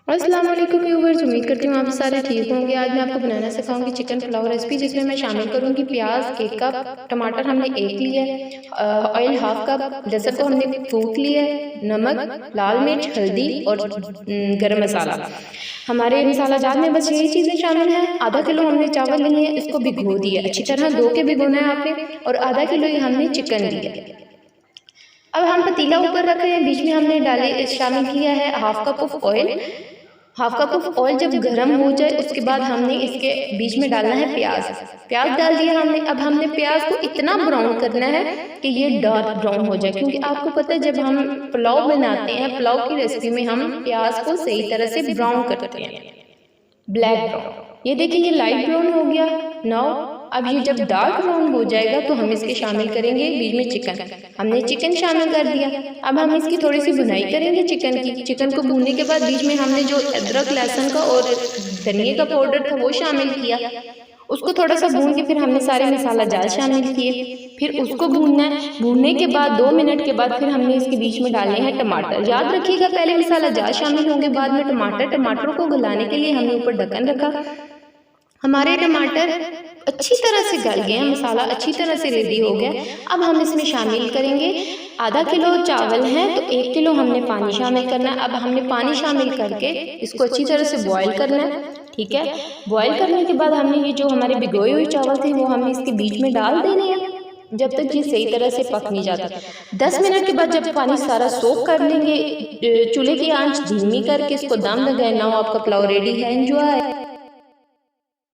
अस्सलाम वालेकुम व्यूअर्स, उम्मीद करती हूँ आप सारे ठीक होंगे। आज मैं आपको बनाना सिखाऊंगी चिकन पुलाव रेसिपी, जिसमें मैं शामिल करूँगी प्याज 1 कप, टमाटर हमने 1 लिया है, ऑयल 1/2 कप, लहसुन को हमने फूक लिया है, नमक, लाल मिर्च, हल्दी और गरम मसाला। हमारे मसाला जार में बस यही चीज़ें शामिल हैं। आधा किलो हमने चावल लिए हैं, इसको भिगो दिया अच्छी तरह, धो के भिगोना है आपने, और आधा किलो ही हमने चिकन लिया। अब हम पतीला ऊपर रख रहे हैं, बीच में हमने डाले शामिल किया है 1/2 cup of oil. 1/2 cup of oil जब गर्म हो जाए उसके बाद हमने इसके बीच में डालना है प्याज डाल दिया हमने। अब हमने प्याज को इतना ब्राउन करना है कि ये डार्क ब्राउन हो जाए, क्योंकि आपको पता है जब हम पुलाव बनाते हैं, पुलाव की रेसिपी में हम प्याज को सही तरह से ब्राउन करते हैं, ब्लैक ब्राउन। ये देखिए ये लाइट ब्राउन हो गया। नाउ अब ये जब डार्क ब्राउन हो जाएगा तो हम इसके शामिल करेंगे बीच में चिकन। हमने चिकन शामिल कर दिया। अब हम इसकी थोड़ी सी भुनाई करेंगे चिकन की। चिकन को भूनने के बाद बीच में हमने जो अदरक लहसुन का और धनिया का पाउडर था वो शामिल किया। उसको थोड़ा सा भून के फिर हमने सारे मसाला जार शामिल किए। फिर उसको भूनना है। भूनने के बाद 2 मिनट के बाद फिर हमने इसके बीच में डालने हैं टमाटर। याद रखिएगा पहले मसाला जार शामिल होंगे, बाद में टमाटर। टमाटरों को गलाने के लिए हमने ऊपर ढक्कन रखा। हमारे टमाटर अच्छी तरह से गल गए, मसाला अच्छी तरह से रेडी हो गया। अब हम इसमें शामिल करेंगे, आधा किलो चावल हैं तो 1 किलो हमने पानी शामिल करना है। अब हमने पानी शामिल करके इसको अच्छी तरह से बॉईल करना है, ठीक है। बॉईल करने के बाद हमने ये जो हमारे भिगोए हुए चावल थे वो हमने इसके बीच में डाल देने हैं, जब तक ये सही तरह से पक नहीं जाता। 10 मिनट के बाद जब पानी सारा सोख कर लेंगे, चूल्हे की आंच धीमी करके इसको दम लगाए। नाउ आपका पुलाव रेडी है। एंजॉय।